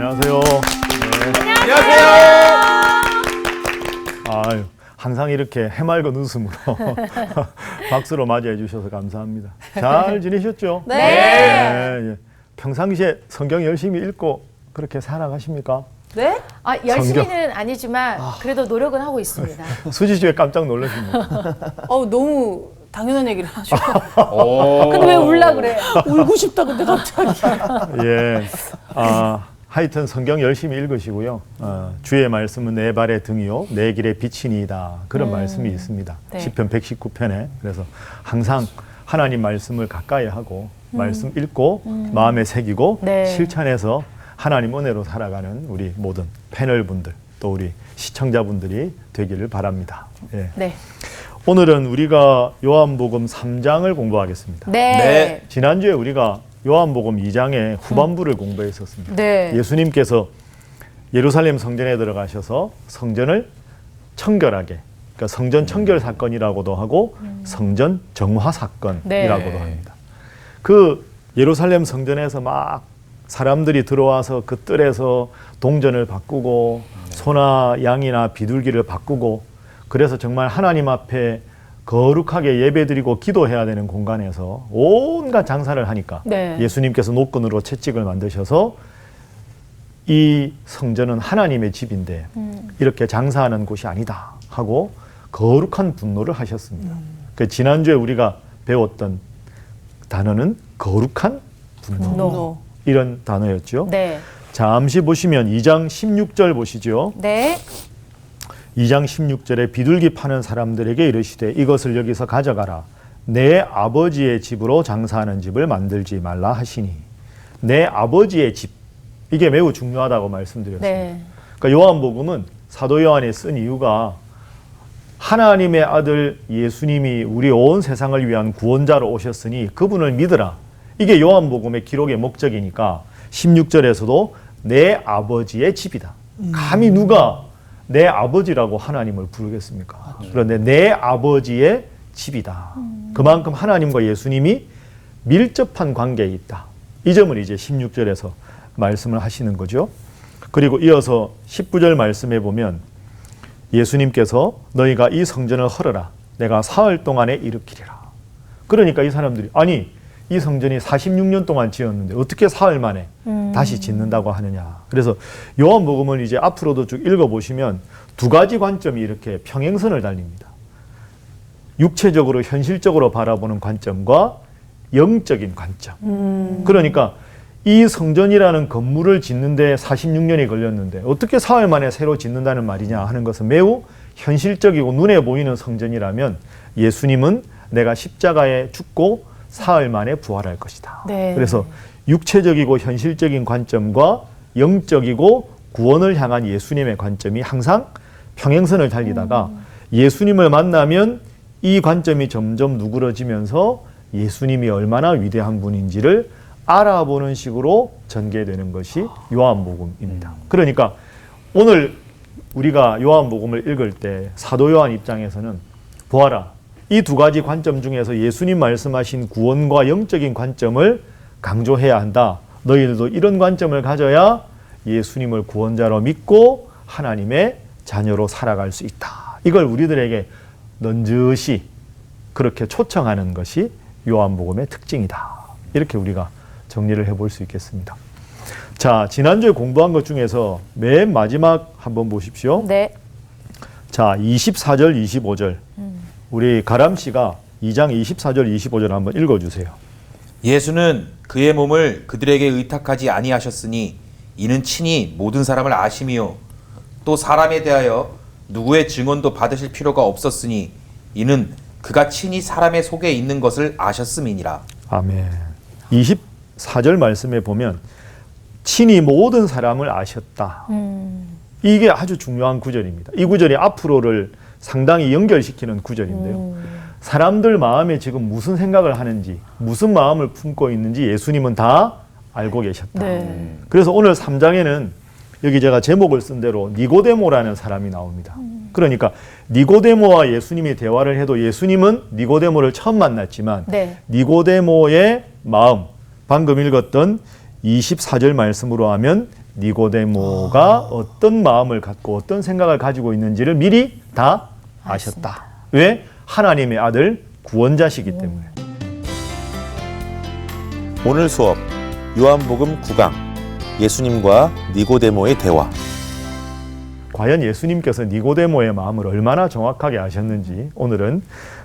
안녕하세요. 네. 안녕하세요. 아유, 항상 이렇게 해맑은 웃음으로 박수로 맞이해 주셔서 감사합니다. 잘 지내셨죠? 네. 네, 예. 평상시에 성경 열심히 읽고 그렇게 살아가십니까? 네? 아, 열심히는 아니지만 그래도 노력은 하고 있습니다. 수지 씨왜 깜짝 놀라십니까? 너무 당연한 얘기를 하셔. 근데 왜 울라 그래? 울고 싶다 근데 갑자기. 예. 하여튼 성경 열심히 읽으시고요. 주의 말씀은 내 발의 등이요 내 길의 빛이니이다. 그런 말씀이 있습니다. 네. 시편 119편에. 그래서 항상 하나님 말씀을 가까이 하고 말씀 읽고 마음에 새기고 네. 실천해서 하나님 은혜로 살아가는 우리 모든 패널분들 또 우리 시청자분들이 되기를 바랍니다. 예. 네. 오늘은 우리가 요한복음 3장을 공부하겠습니다. 네. 지난주에 우리가 요한복음 2장의 후반부를 공부했었습니다. 네. 예수님께서 예루살렘 성전에 들어가셔서 성전을 청결하게, 그러니까 성전 청결 사건이라고도 하고 성전 정화 사건이라고도 네. 합니다. 그 예루살렘 성전에서 막 사람들이 들어와서 그 뜰에서 동전을 바꾸고 소나 양이나 비둘기를 바꾸고 그래서 정말 하나님 앞에 거룩하게 예배드리고 기도해야 되는 공간에서 온갖 장사를 하니까 네. 예수님께서 노끈으로 채찍을 만드셔서 이 성전은 하나님의 집인데 이렇게 장사하는 곳이 아니다 하고 거룩한 분노를 하셨습니다. 그 지난주에 우리가 배웠던 단어는 거룩한 분노. 이런 단어였죠. 네. 잠시 보시면 2장 16절 보시죠. 네. 2장 16절에 비둘기 파는 사람들에게 이르시되 이것을 여기서 가져가라. 내 아버지의 집으로 장사하는 집을 만들지 말라 하시니. 내 아버지의 집. 이게 매우 중요하다고 말씀드렸습니다. 네. 그러니까 요한복음은 사도 요한이 쓴 이유가 하나님의 아들 예수님이 우리 온 세상을 위한 구원자로 오셨으니 그분을 믿으라. 이게 요한복음의 기록의 목적이니까 16절에서도 내 아버지의 집이다. 감히 누가 내 아버지라고 하나님을 부르겠습니까? 그런데 내 아버지의 집이다. 그만큼 하나님과 예수님이 밀접한 관계에 있다. 이 점을 이제 16절에서 말씀을 하시는 거죠. 그리고 이어서 19절 말씀해 보면 예수님께서 너희가 이 성전을 헐어라. 내가 사흘 동안에 일으키리라. 그러니까 이 사람들이 아니 이 성전이 46년 동안 지었는데 어떻게 사흘 만에 다시 짓는다고 하느냐. 그래서 요한복음을 이제 앞으로도 쭉 읽어보시면 두 가지 관점이 이렇게 평행선을 달립니다. 육체적으로 현실적으로 바라보는 관점과 영적인 관점. 그러니까 이 성전이라는 건물을 짓는데 46년이 걸렸는데 어떻게 사흘 만에 새로 짓는다는 말이냐 하는 것은 매우 현실적이고 눈에 보이는 성전이라면 예수님은 내가 십자가에 죽고 사흘 만에 부활할 것이다. 네. 그래서 육체적이고 현실적인 관점과 영적이고 구원을 향한 예수님의 관점이 항상 평행선을 달리다가 예수님을 만나면 이 관점이 점점 누그러지면서 예수님이 얼마나 위대한 분인지를 알아보는 식으로 전개되는 것이 요한복음입니다. 그러니까 오늘 우리가 요한복음을 읽을 때 사도 요한 입장에서는 보아라. 이 두 가지 관점 중에서 예수님 말씀하신 구원과 영적인 관점을 강조해야 한다. 너희들도 이런 관점을 가져야 예수님을 구원자로 믿고 하나님의 자녀로 살아갈 수 있다. 이걸 우리들에게 넌지시 그렇게 초청하는 것이 요한복음의 특징이다. 이렇게 우리가 정리를 해볼 수 있겠습니다. 자, 지난주에 공부한 것 중에서 맨 마지막 한번 보십시오. 네. 자, 24절, 25절. 우리 가람 씨가 2장 24절, 25절 한번 읽어주세요. 예수는 그의 몸을 그들에게 의탁하지 아니하셨으니 이는 친히 모든 사람을 아심이요 또 사람에 대하여 누구의 증언도 받으실 필요가 없었으니 이는 그가 친히 사람의 속에 있는 것을 아셨음이니라. 아멘. 24절 말씀에 보면 친히 모든 사람을 아셨다. 이게 아주 중요한 구절입니다. 이 구절이 앞으로를 상당히 연결시키는 구절인데요. 사람들 마음에 지금 무슨 생각을 하는지 무슨 마음을 품고 있는지 예수님은 다 알고 계셨다. 네. 그래서 오늘 3장에는 여기 제가 제목을 쓴 대로 니고데모라는 사람이 나옵니다. 그러니까 니고데모와 예수님이 대화를 해도 예수님은 니고데모를 처음 만났지만 네. 니고데모의 마음, 방금 읽었던 24절 말씀으로 하면 니고데모가 어떤 마음을 갖고 어떤 생각을 가지고 있는지를 미리 다 아셨다. 왜? 하나님의 아들 구원자시기 때문에. 오늘 수업 요한복음 9강 예수님과 니고데모의 대화. 과연 예수님께서 니고데모의 마음을 얼마나 정확하게 아셨는지 오늘은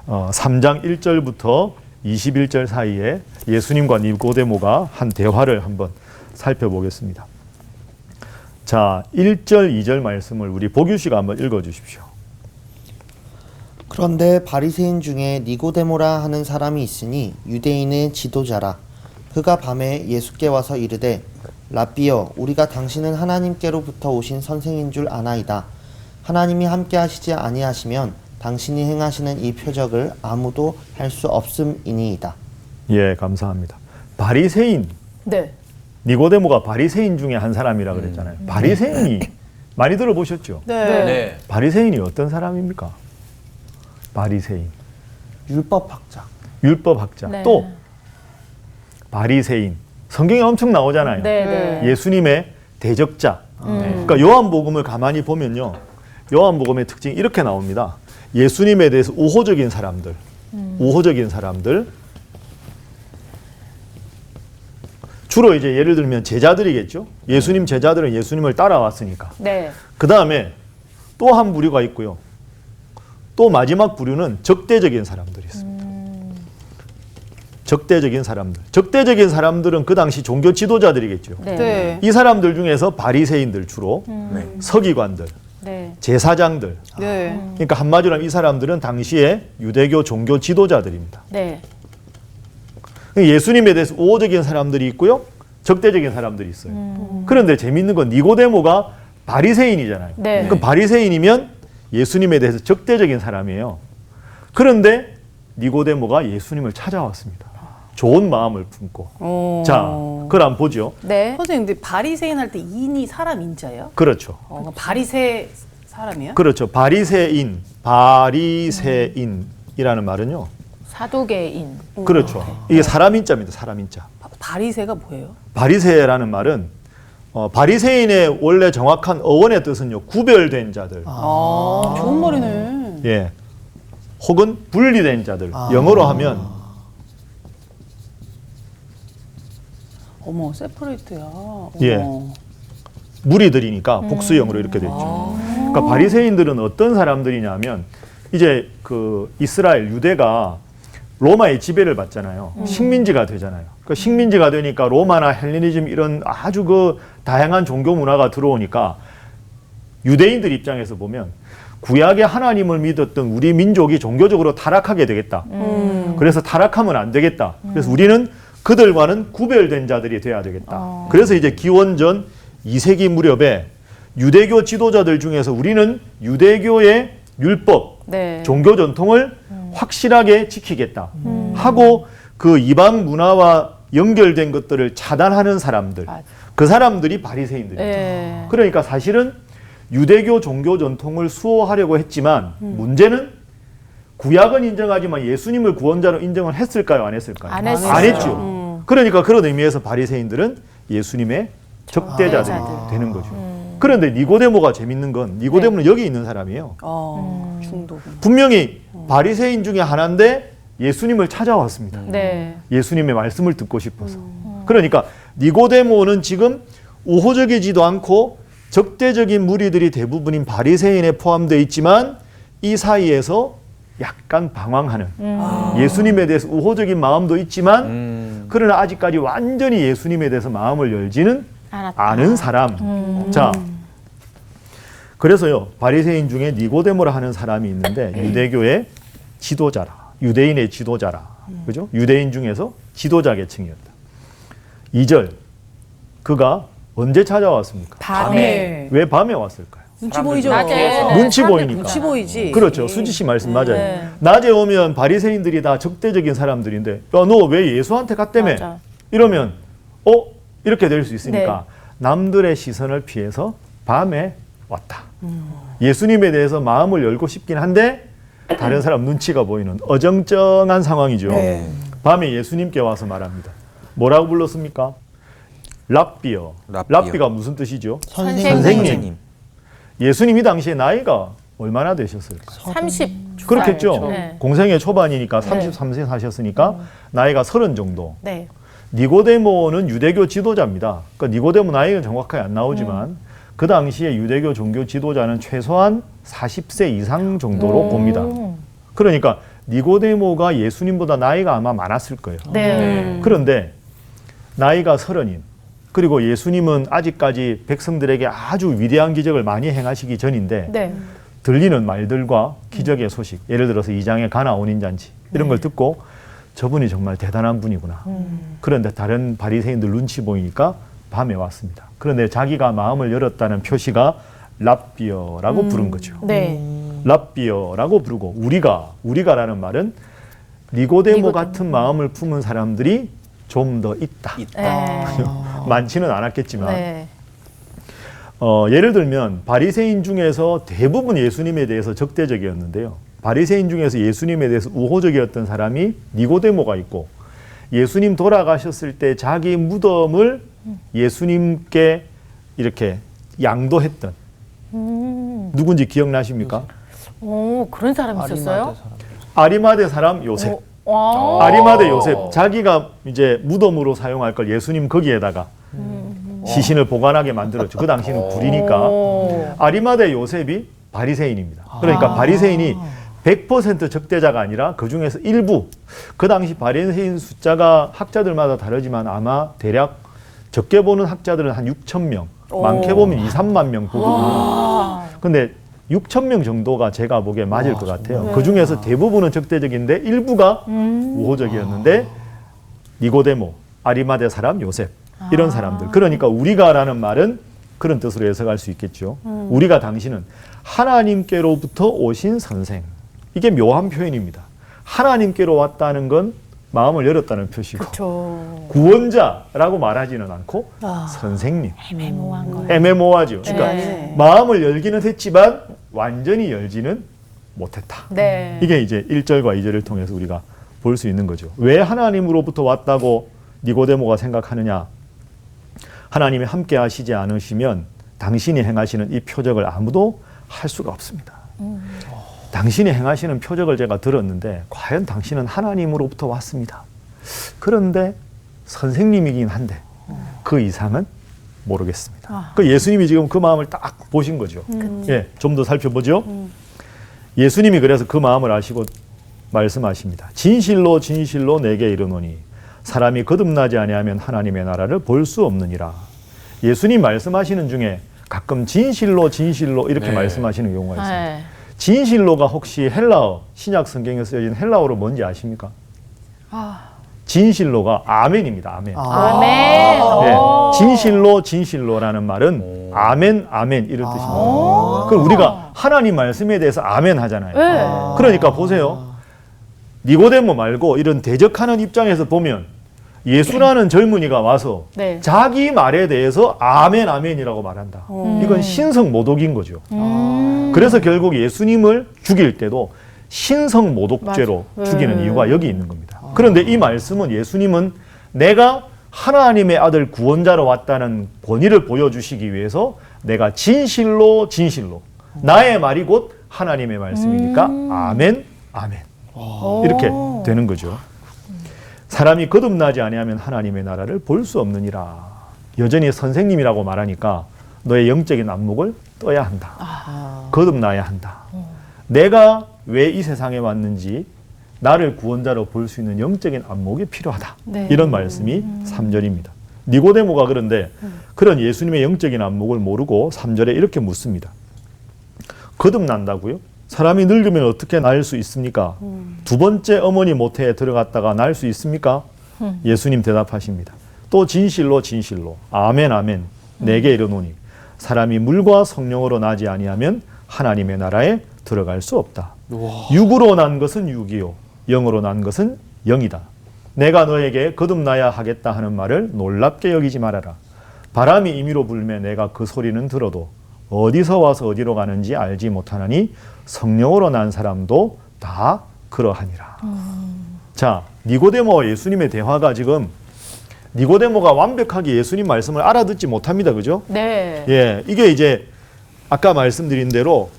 3장 1절부터 21절 사이에 예수님과 니고데모가 한 대화를 한번 살펴보겠습니다. 자, 1절, 2절 말씀을 우리 복유 씨가 한번 읽어주십시오. 그런데 바리새인 중에 니고데모라 하는 사람이 있으니 유대인의 지도자라. 그가 밤에 예수께 와서 이르되 라삐여, 우리가 당신은 하나님께로부터 오신 선생인 줄 아나이다. 하나님이 함께 하시지 아니하시면 당신이 행하시는 이 표적을 아무도 할 수 없음이니이다. 예, 감사합니다. 바리새인, 네. 니고데모가 바리새인 중에 한 사람이라 그랬잖아요. 바리새인이 많이 들어보셨죠? 네. 네. 바리새인이 어떤 사람입니까? 바리새인, 율법학자. 율법학자. 네. 또 바리새인, 성경에 엄청 나오잖아요. 네, 네. 예수님의 대적자. 그러니까 요한복음을 가만히 보면요, 요한복음의 특징이 이렇게 나옵니다. 예수님에 대해서 우호적인 사람들, 우호적인 사람들. 주로 이제 예를 들면 제자들이겠죠. 예수님 제자들은 예수님을 따라왔으니까. 네. 그 다음에 또 한 부류가 있고요. 또 마지막 부류는 적대적인 사람들이 있습니다. 적대적인 사람들. 적대적인 사람들은 그 당시 종교 지도자들이겠죠. 네. 네. 이 사람들 중에서 바리새인들 주로, 서기관들, 네. 제사장들. 네. 그러니까 한마디로 하면 이 사람들은 당시의 유대교 종교 지도자들입니다. 네. 예수님에 대해서 우호적인 사람들이 있고요, 적대적인 사람들이 있어요. 그런데 재밌는 건 니고데모가 바리새인이잖아요. 네. 그럼 바리새인이면 예수님에 대해서 적대적인 사람이에요. 그런데 니고데모가 예수님을 찾아왔습니다. 좋은 마음을 품고. 자, 그걸 한번 보죠. 네. 선생님, 근데 바리새인 할 때 인이 사람 인자예요? 그렇죠. 바리새 사람이에요? 그렇죠. 바리새인, 바리새인이라는 말은요. 사도계인. 그렇죠. 이게 사람 인자입니다. 사람 인자. 바리새가 뭐예요? 바리새라는 말은 바리새인의 원래 정확한 어원의 뜻은요, 구별된 자들. 좋은 말이네. 예. 혹은 분리된 자들. 영어로 하면 어머, 세퍼레이트야. 예. 어머. 무리들이니까 복수형으로 이렇게 됐죠. 그러니까 바리새인들은 어떤 사람들이냐면 이제 그 이스라엘 유대가 로마의 지배를 받잖아요. 식민지가 되잖아요. 그 식민지가 되니까 로마나 헬레니즘 이런 아주 그 다양한 종교 문화가 들어오니까 유대인들 입장에서 보면 구약의 하나님을 믿었던 우리 민족이 종교적으로 타락하게 되겠다. 그래서 타락하면 안 되겠다. 그래서 우리는 그들과는 구별된 자들이 돼야 되겠다. 그래서 이제 기원전 2세기 무렵에 유대교 지도자들 중에서 우리는 유대교의 율법, 네. 종교 전통을 확실하게 지키겠다 하고 그 이방 문화와 연결된 것들을 차단하는 사람들, 맞아. 그 사람들이 바리새인들이죠. 네. 그러니까 사실은 유대교 종교 전통을 수호하려고 했지만 문제는 구약은 인정하지만 예수님을 구원자로 인정을 했을까요? 안 했을까요? 안 했어요. 안 했죠. 그러니까 그런 의미에서 바리새인들은 예수님의 적대자들이 되는 거죠. 그런데 니고데모가 재밌는 건 니고데모는 여기 있는 사람이에요. 중독. 분명히 바리새인 중에 하나인데 예수님을 찾아왔습니다. 네. 예수님의 말씀을 듣고 싶어서. 그러니까 니고데모는 지금 우호적이지도 않고 적대적인 무리들이 대부분인 바리새인에 포함되어 있지만 이 사이에서 약간 방황하는 예수님에 대해서 우호적인 마음도 있지만 그러나 아직까지 완전히 예수님에 대해서 마음을 열지는 알았다. 않은 사람. 자, 그래서요 바리새인 중에 니고데모라 하는 사람이 있는데 유대교의 지도자라, 유대인의 지도자라, 그죠? 유대인 중에서 지도자 계층이었다. 2절, 그가 언제 찾아왔습니까? 밤에. 왜 밤에 왔을까요? 눈치 보이죠? 낮에. 눈치 사람들 보이니까. 눈치 보이지. 그렇죠. 수지 씨 말씀 맞아요. 네. 낮에 오면 바리새인들이 다 적대적인 사람들인데, 야, 너 왜 예수한테 갔다며? 맞아. 이러면 이렇게 될 수 있으니까 남들의 시선을 피해서 밤에 왔다. 예수님에 대해서 마음을 열고 싶긴 한데 다른 사람 눈치가 보이는 어정쩡한 상황이죠. 밤에 예수님께 와서 말합니다. 뭐라고 불렀습니까? 랍비어. 랍비어. 랍비가 무슨 뜻이죠? 선생님. 예수님이 당시에 나이가 얼마나 되셨을까? 30. 그렇겠죠. 네. 공생의 초반이니까 33세 사셨으니까 나이가 30 정도. 네. 니고데모는 유대교 지도자입니다. 그러니까 니고데모 나이가 정확하게 안 나오지만 그 당시에 유대교 종교 지도자는 최소한 40세 이상 정도로 봅니다. 그러니까 니고데모가 예수님보다 나이가 아마 많았을 거예요. 네. 그런데 나이가 30인 그리고 예수님은 아직까지 백성들에게 아주 위대한 기적을 많이 행하시기 전인데 네. 들리는 말들과 기적의 소식, 예를 들어서 2장의 가나 혼인잔치 이런 걸 듣고 저분이 정말 대단한 분이구나. 그런데 다른 바리새인들 눈치 보이니까 밤에 왔습니다. 그런데 자기가 마음을 열었다는 표시가 랍비어라고 부른 거죠. 네. 랍비어라고 부르고 우리가라는 말은 니고데모 같은 마음을 품은 사람들이 좀 더 있다. 네. 많지는 않았겠지만 네. 예를 들면 바리새인 중에서 대부분 예수님에 대해서 적대적이었는데요. 바리새인 중에서 예수님에 대해서 우호적이었던 사람이 니고데모가 있고 예수님 돌아가셨을 때 자기 무덤을 예수님께 이렇게 양도했던 누군지 기억나십니까? 오, 그런 사람이 있었어요? 아리마대 사람 요셉. 와. 아리마대 요셉. 자기가 이제 무덤으로 사용할 걸 예수님 거기에다가 시신을 보관하게 만들었죠. 그 당시는 불이니까. 오. 아리마대 요셉이 바리새인입니다. 그러니까 바리새인이 100% 적대자가 아니라 그 중에서 일부, 그 당시 바리새인 숫자가 학자들마다 다르지만 아마 대략 적게 보는 학자들은 한 6천 명, 많게 보면 2, 3만 명 보거든요. 근데 6천 명 정도가 제가 보기에 맞을 것 같아요. 그 중에서 대부분은 적대적인데 일부가 우호적이었는데 니고데모, 아리마대 사람 요셉 이런 사람들. 그러니까 우리가라는 말은 그런 뜻으로 해석할 수 있겠죠. 우리가 당신은 하나님께로부터 오신 선생. 이게 묘한 표현입니다. 하나님께로 왔다는 건 마음을 열었다는 표시고 그렇죠. 구원자라고 말하지는 않고 선생님. 애매모호한 거. 애매모호하죠. 그러니까 네. 마음을 열기는 했지만 완전히 열지는 못했다. 네. 이게 이제 1절과 2절을 통해서 우리가 볼 수 있는 거죠. 왜 하나님으로부터 왔다고 니고데모가 생각하느냐? 하나님이 함께 하시지 않으시면 당신이 행하시는 이 표적을 아무도 할 수가 없습니다. 당신이 행하시는 표적을 제가 들었는데 과연 당신은 하나님으로부터 왔습니다. 그런데 선생님이긴 한데 그 이상은 모르겠습니다. 그 예수님이 지금 그 마음을 딱 보신 거죠. 예, 좀 더 살펴보죠. 예수님이 그래서 그 마음을 아시고 말씀하십니다. 진실로 진실로 내게 이르노니 사람이 거듭나지 아니하면 하나님의 나라를 볼 수 없느니라. 예수님 말씀하시는 중에 가끔 진실로 진실로 이렇게 말씀하시는 경우가 있습니다. 네. 진실로가 혹시 헬라어, 신약 성경에 쓰여진 헬라어로 뭔지 아십니까? 진실로가 아멘입니다. 아멘. 아멘. 네, 오. 진실로라는 말은 아멘, 아멘 이런 뜻입니다. 그럼 우리가 하나님 말씀에 대해서 아멘 하잖아요. 네. 그러니까 보세요. 니고데모 말고 이런 대적하는 입장에서 보면 예수라는 젊은이가 와서 네. 자기 말에 대해서 아멘, 아멘이라고 말한다. 이건 신성모독인 거죠. 그래서 결국 예수님을 죽일 때도 신성모독죄로 맞아. 죽이는 이유가 여기 있는 겁니다. 그런데 이 말씀은 예수님은 내가 하나님의 아들 구원자로 왔다는 권위를 보여주시기 위해서 내가 진실로 나의 말이 곧 하나님의 말씀이니까 아멘, 아멘 이렇게 되는 거죠. 사람이 거듭나지 아니하면 하나님의 나라를 볼 수 없느니라. 여전히 선생님이라고 말하니까 너의 영적인 안목을 떠야 한다. 거듭나야 한다. 내가 왜 이 세상에 왔는지 나를 구원자로 볼 수 있는 영적인 안목이 필요하다. 네. 이런 말씀이 3절입니다. 니고데모가 그런데 그런 예수님의 영적인 안목을 모르고 3절에 이렇게 묻습니다. 거듭난다고요? 사람이 늙으면 어떻게 날 수 있습니까? 두 번째 어머니 모태에 들어갔다가 날 수 있습니까? 예수님 대답하십니다. 또 진실로 아멘 아멘 내게 이르노니 사람이 물과 성령으로 나지 아니하면 하나님의 나라에 들어갈 수 없다. 육으로 난 것은 육이요 영으로 난 것은 영이다. 내가 너에게 거듭나야 하겠다 하는 말을 놀랍게 여기지 말아라. 바람이 임의로 불매 내가 그 소리는 들어도 어디서 와서 어디로 가는지 알지 못하나니 성령으로 난 사람도 다 그러하니라. 자, 니고데모와 예수님의 대화가 지금 니고데모가 완벽하게 예수님 말씀을 알아듣지 못합니다. 그죠? 네. 예, 이게 이제 아까 말씀드린 대로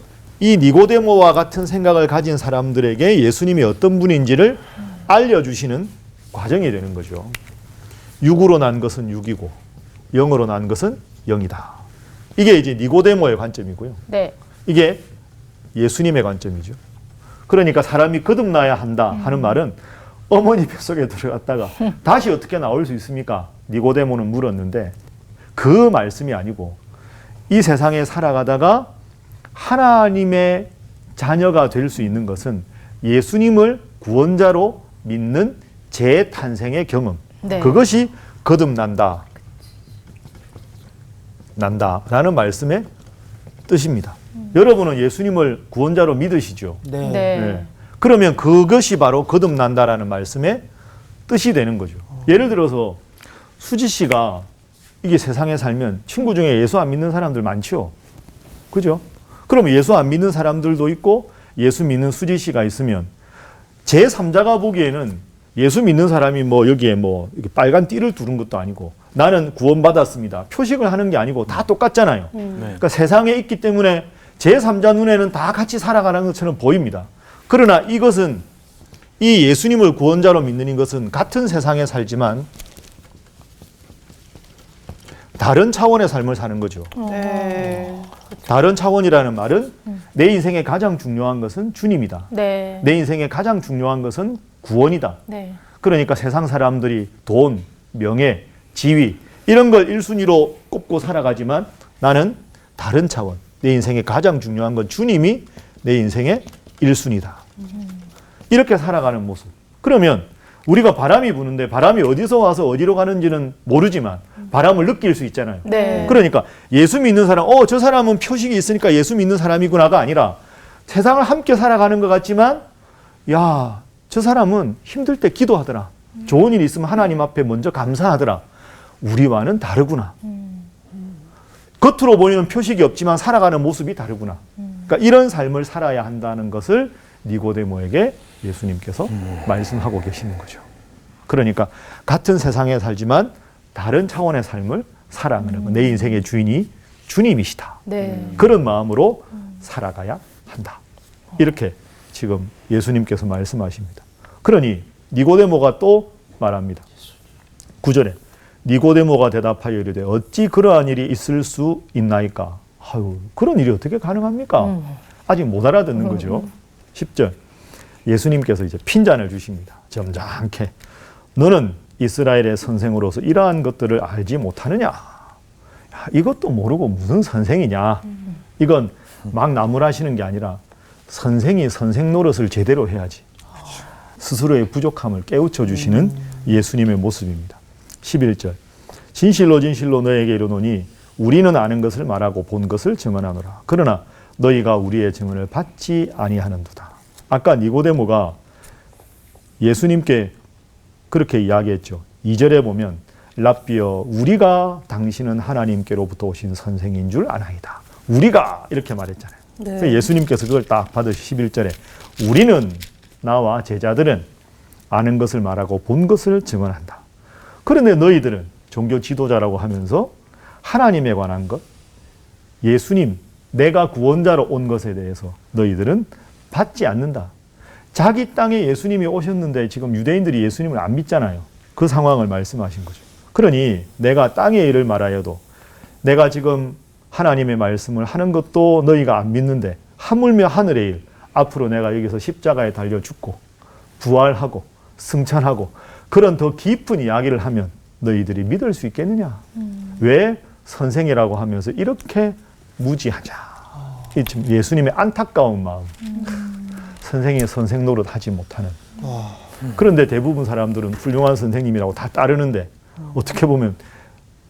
이 니고데모와 같은 생각을 가진 사람들에게 예수님이 어떤 분인지를 알려주시는 과정이 되는 거죠. 육으로 난 것은 육이고 영으로 난 것은 영이다. 이게 이제 니고데모의 관점이고요. 네. 이게 예수님의 관점이죠. 그러니까 사람이 거듭나야 한다 하는 말은 어머니 뱃속에 들어갔다가 다시 어떻게 나올 수 있습니까? 니고데모는 물었는데 그 말씀이 아니고 이 세상에 살아가다가 하나님의 자녀가 될 수 있는 것은 예수님을 구원자로 믿는 재탄생의 경험. 네. 그것이 거듭난다. 난다라는 말씀의 뜻입니다. 여러분은 예수님을 구원자로 믿으시죠? 네. 네. 네. 그러면 그것이 바로 거듭난다라는 말씀의 뜻이 되는 거죠. 예를 들어서 수지 씨가 이게 세상에 살면 친구 중에 예수 안 믿는 사람들 많죠. 그죠? 그럼 예수 안 믿는 사람들도 있고 예수 믿는 수지 씨가 있으면 제3자가 보기에는 예수 믿는 사람이 뭐 여기에 뭐 이렇게 빨간 띠를 두른 것도 아니고 나는 구원받았습니다. 표식을 하는 게 아니고 다 똑같잖아요. 그러니까 세상에 있기 때문에 제3자 눈에는 다 같이 살아가는 것처럼 보입니다. 그러나 이것은 이 예수님을 구원자로 믿는 것은 같은 세상에 살지만 다른 차원의 삶을 사는 거죠. 네. 다른 차원이라는 말은 내 인생에 가장 중요한 것은 주님이다. 네. 내 인생에 가장 중요한 것은 구원이다. 네. 그러니까 세상 사람들이 돈, 명예, 지위 이런 걸 1순위로 꼽고 살아가지만 나는 다른 차원. 내 인생에 가장 중요한 건 주님이 내 인생의 1순위다. 이렇게 살아가는 모습. 그러면 우리가 바람이 부는데 바람이 어디서 와서 어디로 가는지는 모르지만 바람을 느낄 수 있잖아요. 네. 그러니까 예수 믿는 사람, 저 사람은 표식이 있으니까 예수 믿는 사람이구나가 아니라 세상을 함께 살아가는 것 같지만 야, 저 사람은 힘들 때 기도하더라. 좋은 일 있으면 하나님 앞에 먼저 감사하더라. 우리와는 다르구나. 겉으로 보이는 표식이 없지만 살아가는 모습이 다르구나. 그러니까 이런 삶을 살아야 한다는 것을 니고데모에게 예수님께서 말씀하고 계시는 거죠. 그러니까 같은 세상에 살지만 다른 차원의 삶을 살아가는 것. 내 인생의 주인이 주님이시다. 네. 그런 마음으로 살아가야 한다. 이렇게 지금 예수님께서 말씀하십니다. 그러니 니고데모가 또 말합니다. 9절에 니고데모가 대답하여 이르되 어찌 그러한 일이 있을 수 있나이까? 아유, 그런 일이 어떻게 가능합니까? 아직 못 알아듣는 거죠. 10절 예수님께서 이제 핀잔을 주십니다. 점잖게 너는 이스라엘의 선생으로서 이러한 것들을 알지 못하느냐? 야, 이것도 모르고 무슨 선생이냐? 이건 막 나무라시는 게 아니라 선생이 선생 노릇을 제대로 해야지. 스스로의 부족함을 깨우쳐 주시는 예수님의 모습입니다. 11절 진실로 진실로 너에게 이르노니 우리는 아는 것을 말하고 본 것을 증언하노라. 그러나 너희가 우리의 증언을 받지 아니하는도다. 아까 니고데모가 예수님께 그렇게 이야기했죠. 2절에 보면 랍비여 우리가 당신은 하나님께로부터 오신 선생인 줄 아나이다. 우리가 이렇게 말했잖아요. 네. 그래서 예수님께서 그걸 딱 받으시 11절에 우리는 나와 제자들은 아는 것을 말하고 본 것을 증언한다. 그런데 너희들은 종교 지도자라고 하면서 하나님에 관한 것, 예수님, 내가 구원자로 온 것에 대해서 너희들은 받지 않는다. 자기 땅에 예수님이 오셨는데 지금 유대인들이 예수님을 안 믿잖아요. 그 상황을 말씀하신 거죠. 그러니 내가 땅의 일을 말하여도 내가 지금 하나님의 말씀을 하는 것도 너희가 안 믿는데 하물며 하늘의 일, 앞으로 내가 여기서 십자가에 달려 죽고 부활하고 승천하고 그런 더 깊은 이야기를 하면 너희들이 믿을 수 있겠느냐? 왜 선생이라고 하면서 이렇게 무지하냐? 이 지금 예수님의 안타까운 마음. 선생이 선생 노릇 하지 못하는. 그런데 대부분 사람들은 훌륭한 선생님이라고 다 따르는데 어떻게 보면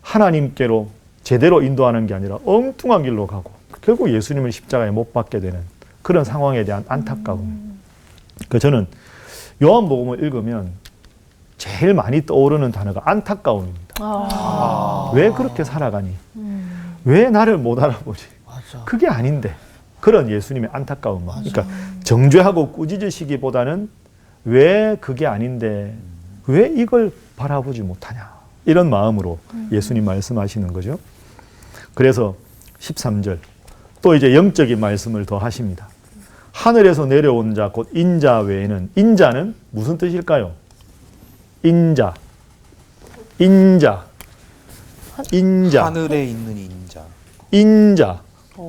하나님께로 제대로 인도하는 게 아니라 엉뚱한 길로 가고 결국 예수님을 십자가에 못 박게 되는 그런 상황에 대한 안타까움. 그 저는 요한복음을 읽으면 제일 많이 떠오르는 단어가 안타까움입니다. 왜 그렇게 살아가니? 왜 나를 못 알아보지? 그게 아닌데. 그런 예수님의 안타까운 마음. 그러니까 정죄하고 꾸짖으시기보다는 왜 그게 아닌데 왜 이걸 바라보지 못하냐? 이런 마음으로 예수님 말씀하시는 거죠. 그래서 13절 또 이제 영적인 말씀을 더 하십니다. 하늘에서 내려온 자 곧 인자 외에는, 인자는 무슨 뜻일까요? 인자. 하늘에 있는 인자. 인자.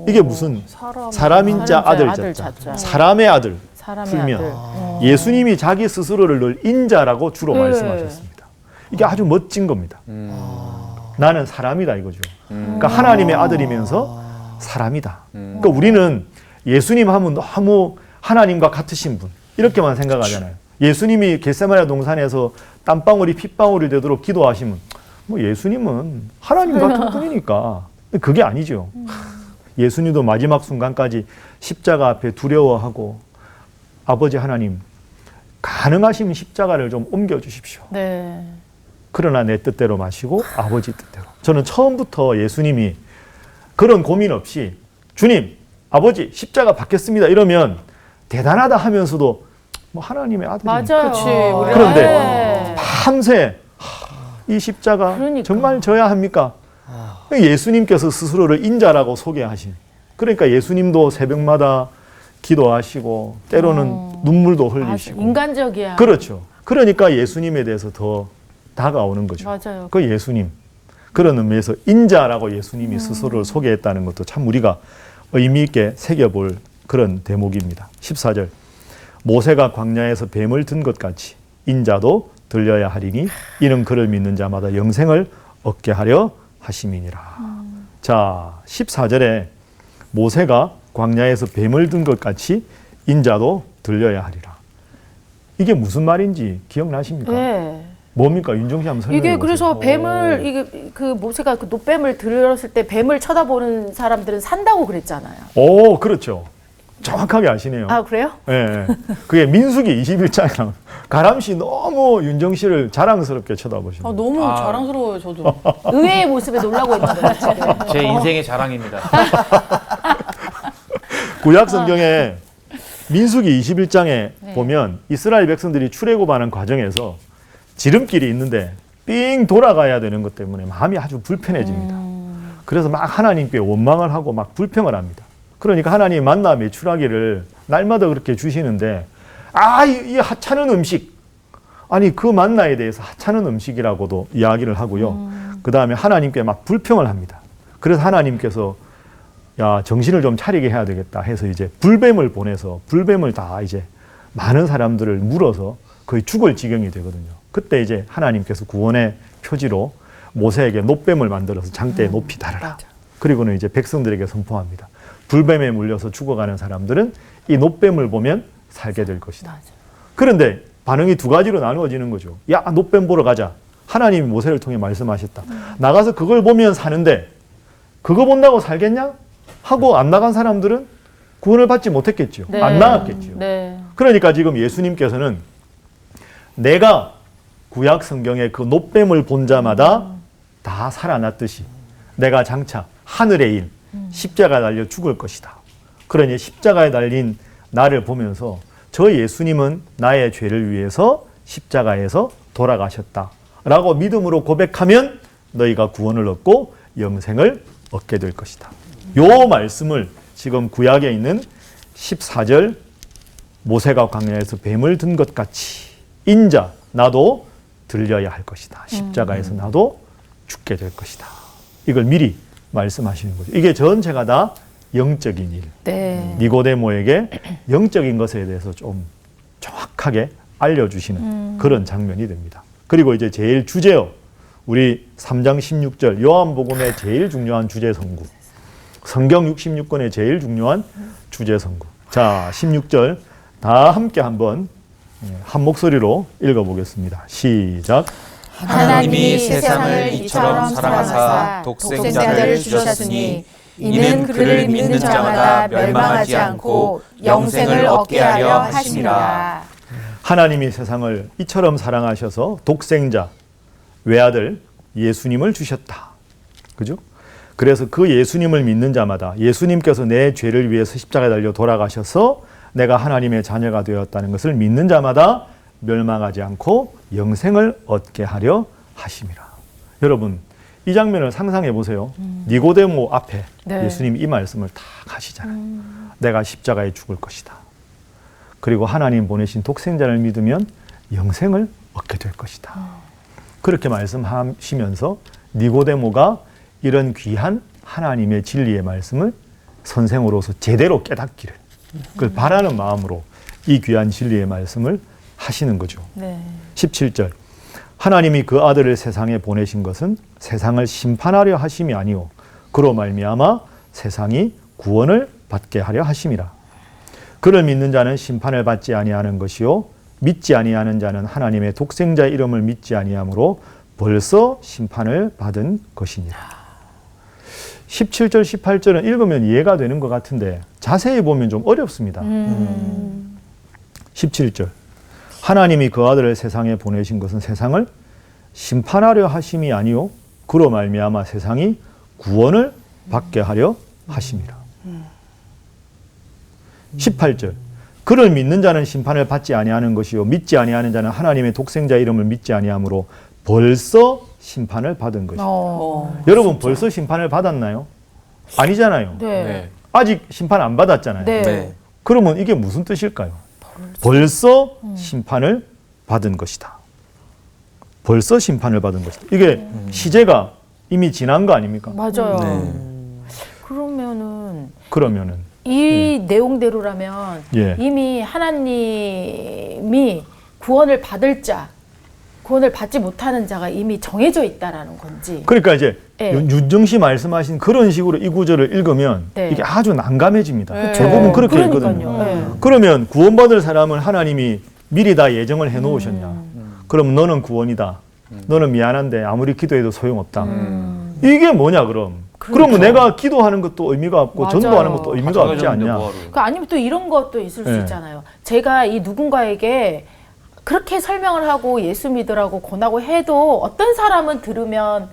이게 무슨 사람인 자 아들 아들 자자. 자자. 사람의 아들. 사람의 풀면 아들. 예수님이 자기 스스로를 늘 인자라고 주로 네. 말씀하셨습니다. 이게 아주 멋진 겁니다. 나는 사람이다 이거죠. 그러니까 하나님의 아들이면서 사람이다. 그러니까 우리는 예수님 하면 너무 하나님과 같으신 분 이렇게만 생각하잖아요. 예수님이 겟세마네 동산에서 땀방울이 핏방울이 되도록 기도하시면 뭐 예수님은 하나님 같은 분이니까. 그게 아니죠. 예수님도 마지막 순간까지 십자가 앞에 두려워하고 아버지 하나님 가능하시면 십자가를 좀 옮겨주십시오. 네. 그러나 내 뜻대로 마시고 아버지 뜻대로. 저는 처음부터 예수님이 그런 고민 없이 주님, 아버지 십자가 받겠습니다 이러면 대단하다 하면서도 뭐 하나님의 아들이니까. 맞아요. 그런데 네. 밤새 이 십자가 그러니까. 정말 져야 합니까? 예수님께서 스스로를 인자라고 소개하신. 그러니까 예수님도 새벽마다 기도하시고 때로는 눈물도 아주 흘리시고. 인간적이야. 그렇죠. 그러니까 예수님에 대해서 더 다가오는 거죠. 맞아요. 그 예수님. 그런 의미에서 인자라고 예수님이 스스로를 소개했다는 것도 참 우리가 의미 있게 새겨볼 그런 대목입니다. 14절. 모세가 광야에서 뱀을 든 것 같이 인자도 들려야 하리니 이는 그를 믿는 자마다 영생을 얻게 하려 하심이니라. 자, 14절에 모세가 광야에서 뱀을 든 것 같이 인자도 들려야 하리라. 이게 무슨 말인지 기억나십니까? 네. 뭡니까? 윤정씨 한번 설명해 이게 보세요. 그래서 뱀을 이게 그 모세가 그 노뱀을 들었을 때 뱀을 쳐다보는 사람들은 산다고 그랬잖아요. 오, 그렇죠. 정확하게 아시네요. 아 그래요? 예, 예. 그게 민수기 21장에 나온 가람 씨 너무 윤정 씨를 자랑스럽게 쳐다보시고. 너무 자랑스러워요, 저도. 의외의 모습에 놀라고 있는 거예요. 지금. 제 인생의 자랑입니다. 구약 성경에 민수기 21장에 네. 보면 이스라엘 백성들이 출애굽하는 과정에서 지름길이 있는데 삥 돌아가야 되는 것 때문에 마음이 아주 불편해집니다. 그래서 막 하나님께 원망을 하고 막 불평을 합니다. 그러니까 하나님이 만나 메추라기를 날마다 그렇게 주시는데 이 하찮은 음식, 아니 그 만나에 대해서 하찮은 음식이라고도 이야기를 하고요. 그 다음에 하나님께 막 불평을 합니다. 그래서 하나님께서 야, 정신을 좀 차리게 해야 되겠다 해서 이제 불뱀을 보내서 불뱀을 다 이제 많은 사람들을 물어서 거의 죽을 지경이 되거든요. 그때 이제 하나님께서 구원의 표지로 모세에게 놋뱀을 만들어서 장대에 높이 달아라. 맞아. 그리고는 이제 백성들에게 선포합니다. 불뱀에 물려서 죽어가는 사람들은 이 놋뱀을 보면 살게 될 것이다. 맞아. 그런데 반응이 두 가지로 나누어지는 거죠. 야, 놋뱀 보러 가자. 하나님이 모세를 통해 말씀하셨다. 나가서 그걸 보면 사는데 그거 본다고 살겠냐? 하고 안 나간 사람들은 구원을 받지 못했겠죠. 네. 안 나갔겠죠. 네. 그러니까 지금 예수님께서는 내가 구약 성경의 그 놋뱀을 본 자마다 다 살아났듯이 내가 장차 하늘의 일, 십자가에 달려 죽을 것이다. 그러니 십자가에 달린 나를 보면서 저 예수님은 나의 죄를 위해서 십자가에서 돌아가셨다. 라고 믿음으로 고백하면 너희가 구원을 얻고 영생을 얻게 될 것이다. 요 말씀을 지금 구약에 있는 14절 모세가 광야에서 뱀을 든 것 같이 인자 나도 들려야 할 것이다. 십자가에서 나도 죽게 될 것이다. 이걸 미리 말씀하시는 거죠. 이게 전체가 다 영적인 일. 네. 니고데모에게 영적인 것에 대해서 좀 정확하게 알려주시는 그런 장면이 됩니다. 그리고 이제 제일 주제어 우리 3장 16절 요한복음의 제일 중요한 주제 성구, 성경 66권의 제일 중요한 주제 성구. 자, 16절 다 함께 한번 한 목소리로 읽어보겠습니다. 시작. 하나님이 세상을 이처럼 사랑하사 독생자를 주셨으니 이는 그를 믿는 자마다 멸망하지 않고 영생을 얻게 하려 하심이라. 하나님이 세상을 이처럼 사랑하셔서 독생자, 외아들 예수님을 주셨다. 그죠? 그래서 그 예수님을 믿는 자마다 예수님께서 내 죄를 위해서 십자가에 달려 돌아가셔서 내가 하나님의 자녀가 되었다는 것을 믿는 자마다 멸망하지 않고 영생을 얻게 하려 하심이라. 여러분 이 장면을 상상해 보세요. 니고데모 앞에 네. 예수님이 이 말씀을 딱 하시잖아요. 내가 십자가에 죽을 것이다. 그리고 하나님 보내신 독생자를 믿으면 영생을 얻게 될 것이다. 그렇게 말씀하시면서 니고데모가 이런 귀한 하나님의 진리의 말씀을 선생으로서 제대로 깨닫기를 그걸 바라는 마음으로 이 귀한 진리의 말씀을 하시는 거죠. 네. 17절 하나님이 그 아들을 세상에 보내신 것은 세상을 심판하려 하심이 아니오 그로 말미암아 세상이 구원을 받게 하려 하심이라. 그를 믿는 자는 심판을 받지 아니하는 것이요 믿지 아니하는 자는 하나님의 독생자의 이름을 믿지 아니하므로 벌써 심판을 받은 것이니라. 17절 18절은 읽으면 이해가 되는 것 같은데 자세히 보면 좀 어렵습니다. 17절 하나님이 그 아들을 세상에 보내신 것은 세상을 심판하려 하심이 아니요 그로 말미암아 세상이 구원을 받게 하려 하심이라. 18절 그를 믿는 자는 심판을 받지 아니하는 것이요 믿지 아니하는 자는 하나님의 독생자 이름을 믿지 아니하므로 벌써 심판을 받은 것이다. 여러분 벌써 심판을 받았나요? 아니잖아요. 네. 네. 아직 심판 안 받았잖아요. 네. 네. 그러면 이게 무슨 뜻일까요? 벌써 심판을 받은 것이다. 벌써 심판을 받은 것이다. 이게 시제가 이미 지난 거 아닙니까? 맞아요. 네. 그러면은 이 내용대로라면 예. 이미 하나님이 구원을 받을 자, 구원을 받지 못하는 자가 이미 정해져 있다라는 건지. 그러니까 이제 네. 윤정 씨 말씀하신 그런 식으로 이 구절을 읽으면 네. 이게 아주 난감해집니다. 네. 대부분 그렇게 그러니까요. 읽거든요. 네. 그러면 구원받을 사람을 하나님이 미리 다 예정을 해놓으셨냐? 그럼 너는 구원이다. 너는 미안한데 아무리 기도해도 소용없다. 이게 뭐냐 그럼? 그러면 내가 기도하는 것도 의미가 없고 맞아요. 전도하는 것도 의미가 없지 않냐? 그 아니면 또 이런 것도 있을 수 네. 있잖아요. 제가 이 누군가에게 그렇게 설명을 하고 예수 믿으라고 권하고 해도 어떤 사람은 들으면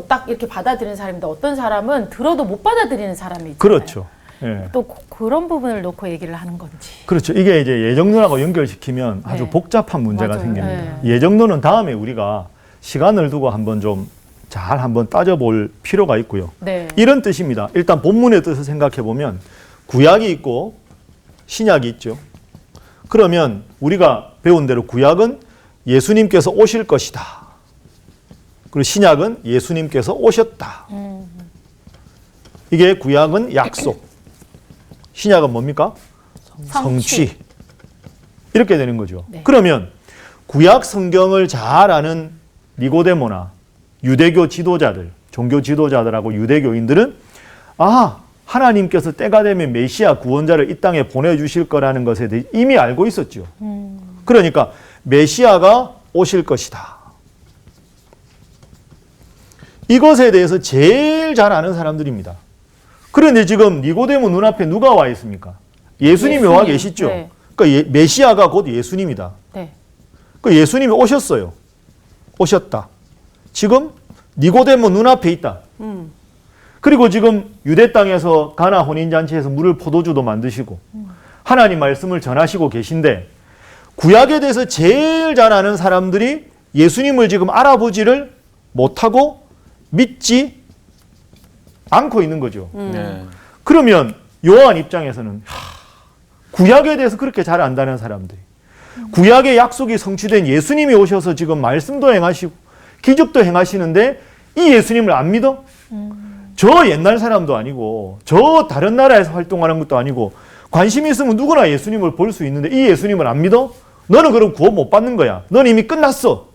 딱 이렇게 받아들이는 사람인데 어떤 사람은 들어도 못 받아들이는 사람이 있잖아요. 그렇죠. 예. 또 그런 부분을 놓고 얘기를 하는 건지. 그렇죠. 이게 이제 예정론하고 연결시키면 아주 네. 복잡한 문제가 맞아요. 생깁니다. 네. 예정론은 다음에 우리가 시간을 두고 한번 좀 잘 한번 따져볼 필요가 있고요. 네. 이런 뜻입니다. 일단 본문의 뜻을 생각해 보면 구약이 있고 신약이 있죠. 그러면 우리가 배운 대로 구약은 예수님께서 오실 것이다. 그리고 신약은 예수님께서 오셨다. 이게 구약은 약속, 신약은 뭡니까? 성취. 이렇게 되는 거죠. 네. 그러면 구약 성경을 잘 아는 니고데모나 유대교 지도자들, 종교 지도자들하고 유대교인들은 하나님께서 때가 되면 메시아 구원자를 이 땅에 보내주실 거라는 것에 대해 이미 알고 있었죠. 그러니까 메시아가 오실 것이다. 이것에 대해서 제일 잘 아는 사람들입니다. 그런데 지금 니고데모 눈앞에 누가 와 있습니까? 예수님이 와 계시죠. 네. 그러니까 메시아가 곧 예수님이다. 네. 그 예수님이 오셨어요. 오셨다. 지금 니고데모 눈앞에 있다. 그리고 지금 유대 땅에서 가나 혼인잔치에서 물을 포도주도 만드시고 하나님 말씀을 전하시고 계신데 구약에 대해서 제일 잘 아는 사람들이 예수님을 지금 알아보지를 못하고 믿지 않고 있는 거죠. 네. 그러면 요한 입장에서는 구약에 대해서 그렇게 잘 안다는 사람들이 구약의 약속이 성취된 예수님이 오셔서 지금 말씀도 행하시고 기적도 행하시는데 이 예수님을 안 믿어? 저 옛날 사람도 아니고 저 다른 나라에서 활동하는 것도 아니고 관심 있으면 누구나 예수님을 볼 수 있는데 이 예수님을 안 믿어? 너는 그럼 구원 못 받는 거야. 너는 이미 끝났어.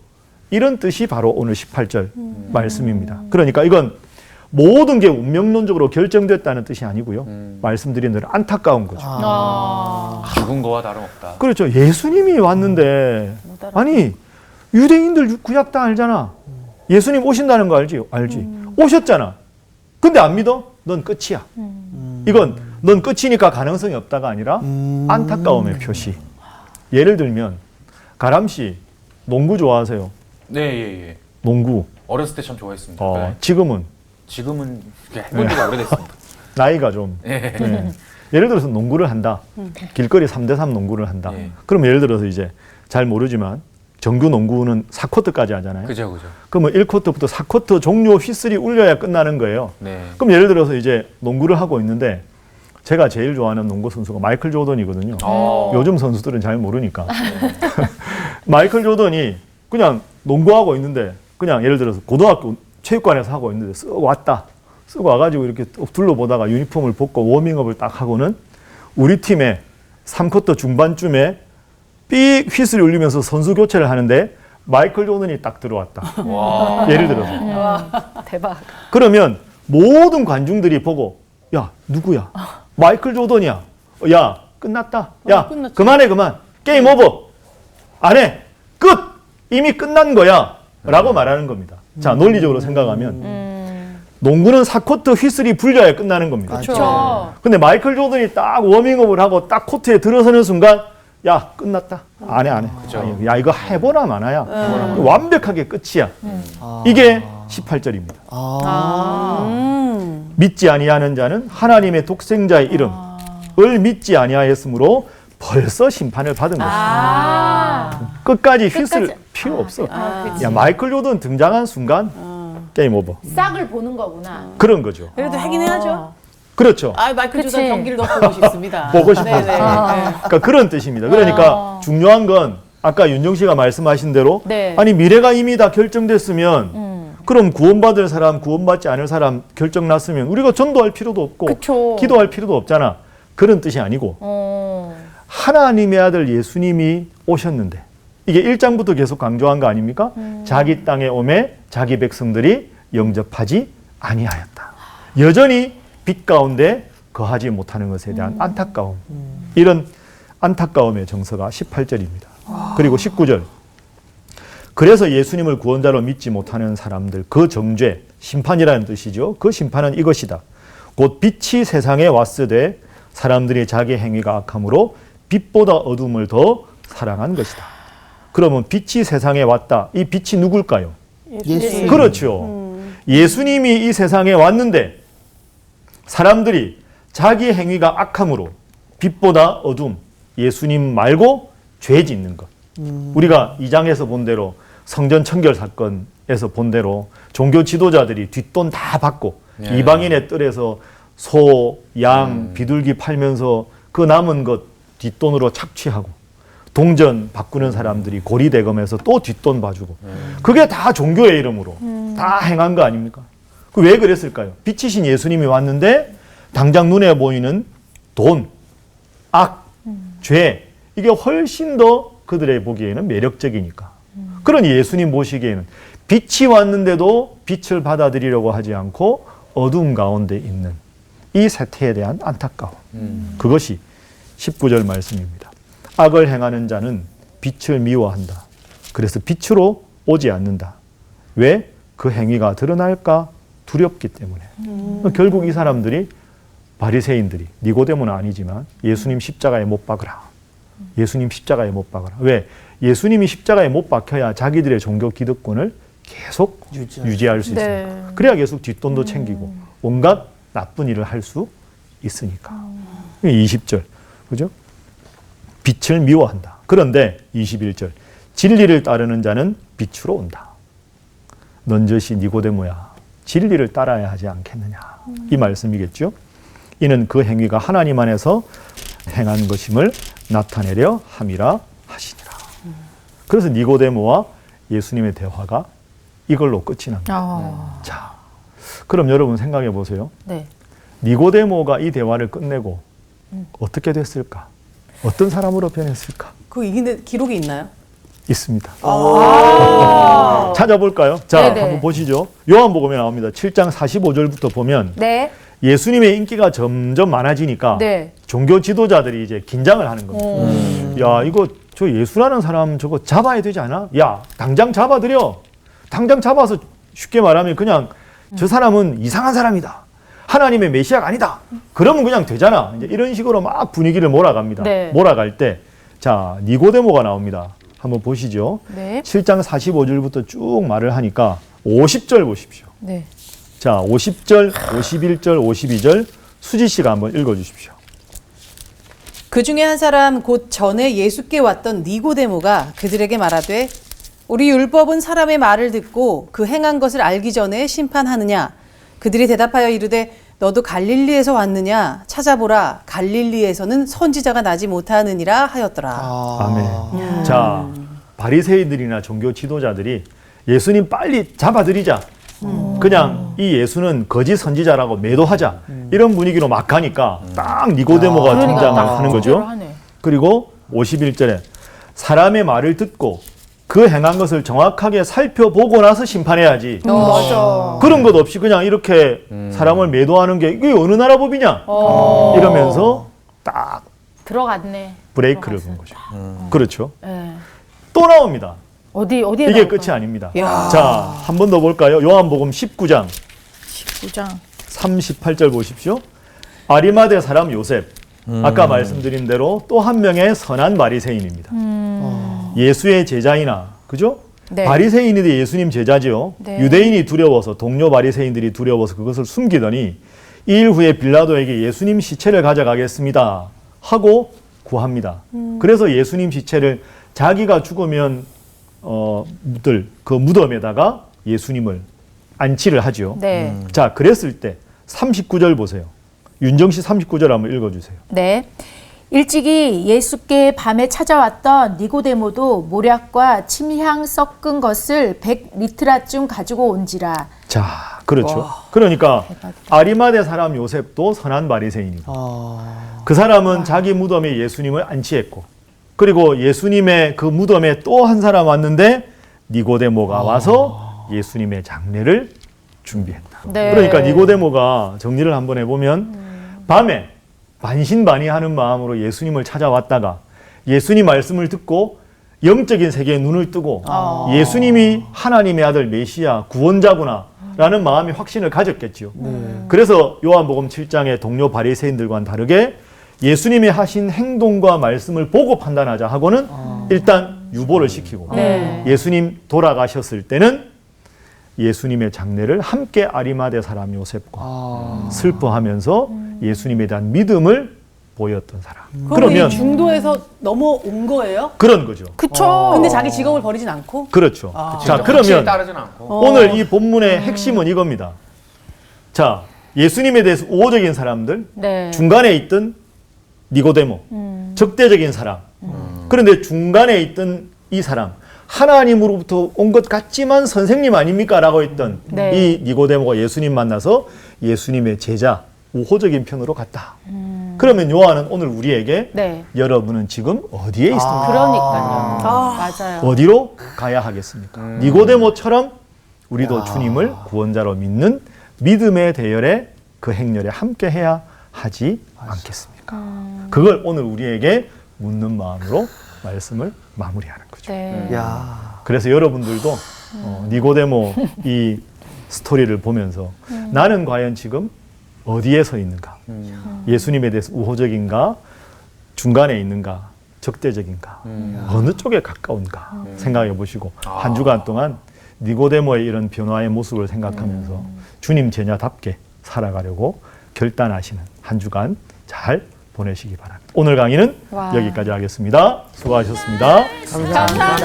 이런 뜻이 바로 오늘 18절 말씀입니다. 그러니까 이건 모든 게 운명론적으로 결정됐다는 뜻이 아니고요. 말씀드린 대로 안타까운 거죠. 죽은 거와 다름없다. 그렇죠. 예수님이 왔는데 아니 유대인들 구약 다 알잖아. 예수님 오신다는 거 알지? 알지. 오셨잖아. 근데 안 믿어? 넌 끝이야. 이건 넌 끝이니까 가능성이 없다가 아니라 안타까움의 표시. 예를 들면 가람 씨 농구 좋아하세요? 네, 예. 농구. 어렸을 때 참 좋아했습니다. 네. 지금은 지금은 해본 지가 오래됐습니다. 나이가 좀. 예. 네. 예를 들어서 농구를 한다. 길거리 3대3 농구를 한다. 예. 그럼 예를 들어서 이제 잘 모르지만 정규 농구는 4쿼터까지 하잖아요. 그죠. 그러면 1쿼터부터 4쿼터 종료 휘슬이 울려야 끝나는 거예요. 네. 그럼 예를 들어서 이제 농구를 하고 있는데 제가 제일 좋아하는 농구 선수가 마이클 조던이거든요. 요즘 선수들은 잘 모르니까. 마이클 조던이 그냥 농구하고 있는데 그냥 예를 들어서 고등학교 체육관에서 하고 있는데 쓱 왔다. 쓱 와가지고 이렇게 둘러보다가 유니폼을 벗고 워밍업을 딱 하고는 우리 팀의 3쿼터 중반쯤에 삑 휘슬이 울리면서 선수 교체를 하는데 마이클 조던이 딱 들어왔다. 와. 예를 들어서. 대박. 그러면 모든 관중들이 보고 야 누구야? 마이클 조던이야. 야 끝났다. 야 끝났지. 그만해 그만. 게임 오버. 안 해. 끝. 이미 끝난 거야. 라고 말하는 겁니다. 자 논리적으로 생각하면 농구는 4쿼터 휘슬이 불려야 끝나는 겁니다. 그렇죠. 근데 마이클 조던이 딱 워밍업을 하고 딱 코트에 들어서는 순간 야 끝났다. 안 해. 야 이거 해보나 마나야. 완벽하게 끝이야. 이게 18절입니다. 믿지 아니하는 자는 하나님의 독생자의 이름을 믿지 아니하였으므로 벌써 심판을 받은 것이다. 끝까지 휘슬 필요 없어. 그치. 야 마이클 조던 등장한 순간 게임 오버. 싹을 보는 거구나. 그런 거죠. 그래도 하긴 해야죠. 그렇죠. 아, 마이클 그치. 조던 경기를 더 보고 싶습니다. 보고 싶어서. 네네. 그러니까 그런 뜻입니다. 그러니까 중요한 건 아까 윤정 씨가 말씀하신 대로 네. 아니 미래가 이미 다 결정됐으면 그럼 구원받을 사람, 구원받지 않을 사람 결정났으면 우리가 전도할 필요도 없고 그쵸. 기도할 필요도 없잖아. 그런 뜻이 아니고 하나님의 아들 예수님이 오셨는데 이게 1장부터 계속 강조한 거 아닙니까? 자기 땅에 오매 자기 백성들이 영접하지 아니하였다. 여전히 빛 가운데 거하지 못하는 것에 대한 안타까움. 이런 안타까움의 정서가 18절입니다. 그리고 19절. 그래서 예수님을 구원자로 믿지 못하는 사람들 그 정죄, 심판이라는 뜻이죠. 그 심판은 이것이다. 곧 빛이 세상에 왔으되 사람들이 자기 행위가 악함으로 빛보다 어둠을 더 사랑한 것이다. 그러면 빛이 세상에 왔다. 이 빛이 누굴까요? 예수. 그렇죠. 예수님이 이 세상에 왔는데 사람들이 자기 행위가 악함으로 빛보다 어둠, 예수님 말고 죄 짓는 것. 우리가 2장에서 본 대로 성전 청결 사건에서 본 대로 종교 지도자들이 뒷돈 다 받고 이방인의 뜰에서 소, 양, 비둘기 팔면서 그 남은 것 뒷돈으로 착취하고 동전 바꾸는 사람들이 고리대검에서 또 뒷돈 봐주고 그게 다 종교의 이름으로 다 행한 거 아닙니까? 왜 그랬을까요? 빛이신 예수님이 왔는데 당장 눈에 보이는 돈, 악, 죄 이게 훨씬 더 그들의 보기에는 매력적이니까. 그러니 예수님 보시기에는 빛이 왔는데도 빛을 받아들이려고 하지 않고 어두움 가운데 있는 이 세태에 대한 안타까움. 그것이 19절 말씀입니다. 악을 행하는 자는 빛을 미워한다. 그래서 빛으로 오지 않는다. 왜? 그 행위가 드러날까 두렵기 때문에. 결국 이 사람들이 바리새인들이 니고데모는 아니지만 예수님 십자가에 못 박으라. 예수님 십자가에 못 박으라. 왜? 예수님이 십자가에 못 박혀야 자기들의 종교 기득권을 계속 유지할 수 있습니다. 네. 그래야 계속 뒷돈도 챙기고 온갖 나쁜 일을 할 수 있으니까. 20절. 그죠? 빛을 미워한다. 그런데 21절. 진리를 따르는 자는 빛으로 온다. 넌저시 니고데모야. 진리를 따라야 하지 않겠느냐. 이 말씀이겠죠. 이는 그 행위가 하나님 안에서 행한 것임을 나타내려 함이라 하시니라. 그래서 니고데모와 예수님의 대화가 이걸로 끝이 납니다. 자, 그럼 여러분 생각해 보세요. 네. 니고데모가 이 대화를 끝내고 어떻게 됐을까? 어떤 사람으로 변했을까? 그 이긴데 기록이 있나요? 있습니다. 찾아볼까요? 자, 네네. 한번 보시죠. 요한복음에 나옵니다. 7장 45절부터 보면 네. 예수님의 인기가 점점 많아지니까 네. 종교 지도자들이 이제 긴장을 하는 겁니다. 야, 이거 저 예수라는 사람 저거 잡아야 되지 않아? 야, 당장 잡아들여. 당장 잡아서 쉽게 말하면 그냥 저 사람은 이상한 사람이다. 하나님의 메시아가 아니다. 그러면 그냥 되잖아. 이제 이런 식으로 막 분위기를 몰아갑니다. 네. 몰아갈 때, 자, 니고데모가 나옵니다. 한번 보시죠. 네. 7장 45절부터 쭉 말을 하니까 50절 보십시오. 네. 자, 50절, 51절, 52절 수지 씨가 한번 읽어 주십시오. 그 중에 한 사람 곧 전에 예수께 왔던 니고데모가 그들에게 말하되 우리 율법은 사람의 말을 듣고 그 행한 것을 알기 전에 심판하느냐? 그들이 대답하여 이르되 너도 갈릴리에서 왔느냐? 찾아보라. 갈릴리에서는 선지자가 나지 못하느니라 하였더라. 아멘. 자, 바리새인들이나 종교 지도자들이 예수님 빨리 잡아들이자. 그냥 이 예수는 거짓 선지자라고 매도하자. 이런 분위기로 막 가니까 딱 니고데모가 등장하는 거죠. 하네. 그리고 51절에 사람의 말을 듣고 그 행한 것을 정확하게 살펴보고 나서 심판해야지. 맞아. 그런 것 없이 그냥 이렇게 사람을 매도하는 게 이게 어느 나라 법이냐? 이러면서 딱 들어갔네. 브레이크를 건 거죠. 그렇죠. 예. 또 나옵니다. 어디에 이게 나올까요? 끝이 아닙니다. 야. 자, 한 번 더 볼까요? 요한복음 19장 9장. 38절 보십시오. 아리마대 사람 요셉. 아까 말씀드린 대로 또 한 명의 선한 바리새인입니다. 예수의 제자이나 그죠? 네. 바리새인이 예수님 제자죠. 네. 유대인이 두려워서 동료 바리새인들이 두려워서 그것을 숨기더니 2일 후에 빌라도에게 예수님 시체를 가져가겠습니다 하고 구합니다. 그래서 예수님 시체를 자기가 죽으면 묻을 그 무덤에다가 예수님을 안치를 하죠. 네. 자, 그랬을 때 39절 보세요. 윤정 씨 39절 한번 읽어주세요. 네. 일찍이 예수께 밤에 찾아왔던 니고데모도 모략과 침향 섞은 것을 100리트라쯤 가지고 온지라. 자, 그렇죠. 그러니까 아리마대 사람 요셉도 선한 바리새인이고 그 사람은 자기 무덤에 예수님을 안치했고 그리고 예수님의 그 무덤에 또 한 사람 왔는데 니고데모가 와서 예수님의 장례를 준비했다. 네. 그러니까 니고데모가 정리를 한번 해보면 밤에 반신반의하는 마음으로 예수님을 찾아왔다가 예수님 말씀을 듣고 영적인 세계에 눈을 뜨고 예수님이 하나님의 아들 메시아 구원자구나 라는 마음의 확신을 가졌겠지요. 그래서 요한복음 7장의 동료 바리새인들과는 다르게 예수님이 하신 행동과 말씀을 보고 판단하자 하고는 일단 유보를 시키고 네. 예수님 돌아가셨을 때는 예수님의 장례를 함께 아리마대 사람 요셉과 슬퍼하면서 예수님에 대한 믿음을 보였던 사람. 그러면 이 중도에서 넘어온 거예요? 그런 거죠. 그쵸. 근데 자기 직업을 버리진 않고? 그렇죠. 자, 확실히 그러면 따르진 않고. 오늘 이 본문의 핵심은 이겁니다. 자, 예수님에 대해서 우호적인 사람들, 네. 중간에 있던 니고데모, 적대적인 사람. 그런데 중간에 있던 이 사람, 하나님으로부터 온 것 같지만 선생님 아닙니까? 라고 했던 네. 이 니고데모가 예수님 만나서 예수님의 제자, 우호적인 편으로 갔다. 그러면 요한은 오늘 우리에게 네. 여러분은 지금 어디에 있습니까? 그러니까요. 맞아요. 어디로 가야 하겠습니까? 니고데모처럼 우리도 주님을 구원자로 믿는 믿음의 대열에 그 행렬에 함께 해야 하지 않겠습니까? 그걸 오늘 우리에게 묻는 마음으로 말씀을 마무리하는 거죠. 네. 그래서 여러분들도 니고데모 이 스토리를 보면서 나는 과연 지금 어디에 서 있는가? 예수님에 대해서 우호적인가? 중간에 있는가? 적대적인가? 어느 쪽에 가까운가? 생각해 보시고 한 주간 동안 니고데모의 이런 변화의 모습을 생각하면서 주님 제자답게 살아가려고 결단하시는 한 주간 잘 보내시기 바랍니다. 오늘 강의는 와. 여기까지 하겠습니다. 수고하셨습니다. 감사합니다.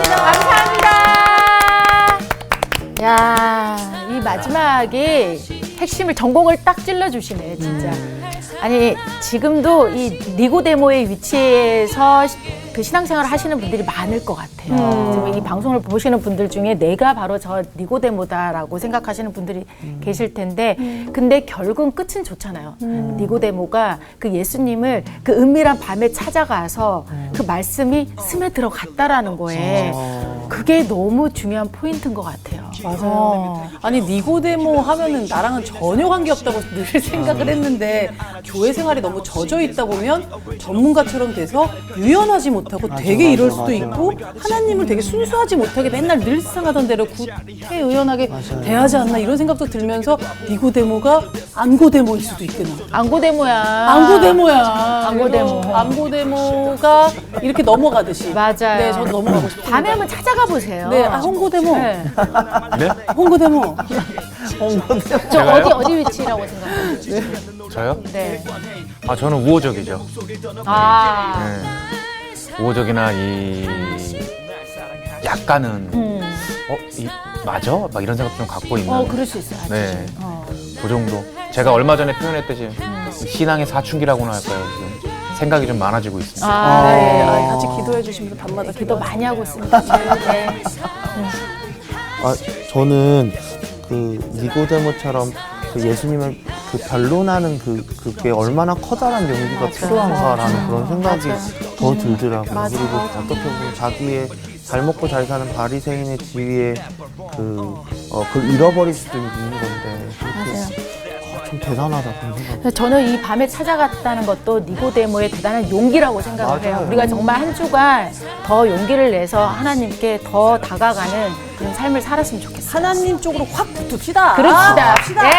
야, 이 마지막에 핵심을 전공을 딱 찔러주시네, 진짜. 아니, 지금도 이 니고데모의 위치에서 그 신앙생활을 하시는 분들이 많을 것 같아요. 지금 이 방송을 보시는 분들 중에 내가 바로 저 니고데모다라고 생각하시는 분들이 계실 텐데, 근데 결국은 끝은 좋잖아요. 니고데모가 그 예수님을 그 은밀한 밤에 찾아가서 그 말씀이 스며 들어갔다라는 거에 그게 너무 중요한 포인트인 것 같아요. 맞아요. 아니 니고데모 하면은 나랑은 전혀 관계없다고 늘 생각을 했는데 교회 생활이 너무 젖어 있다 보면 전문가처럼 돼서 유연하지 못하고 되게 이럴 수도 있고 하나님을 되게 순수하지 못하게 맨날 늘상하던 대로 구태의연하게 대하지 않나 이런 생각도 들면서 니고데모가 안고데모일 수도 있구나. 안고데모야. 안고데모야. 안고데모. 안고데모가 이렇게 넘어가듯이. 맞아요. 네, 저도 넘어가고 싶습니다. 밤에 한번 찾아가 보세요. 네, 홍고데모. 네. 홍고데모. 저 어디 위치라고 생각하세요? 저요? 네. 아 저는 우호적이죠. 아. 우호적이나 이 약간은 맞아? 막 이런 생각 좀 갖고 있는. 그럴 수 있어요. 네. 어. 그 정도. 제가 얼마 전에 표현했듯이 신앙의 사춘기라고나 할까요? 지금 생각이 좀 많아지고 있습니다. 네. 같이 기도해 주시면서 밤마다 기도 많이 하고 있습니다. 네. 저는 그 니고데모처럼 그 예수님을 그 변론하는 그게 얼마나 커다란 용기가 필요한가라는 그런 생각이 더 들더라고요. 그리고 어떻게 보면 자기의 잘 먹고 잘 사는 바리새인의 지위에 그걸 잃어버릴 수도 있는 건데 그렇게 좀 대단하다 그런 생각. 그래서 저는 이 밤에 찾아갔다는 것도 니고데모의 대단한 용기라고 생각을 해요. 맞아요. 우리가 정말 한 주간 더 용기를 내서 하나님께 더 다가가는 그런 삶을 살았으면 좋겠어요. 하나님 쪽으로 확 붙읍시다. 그럽시다. 갑시다. 네.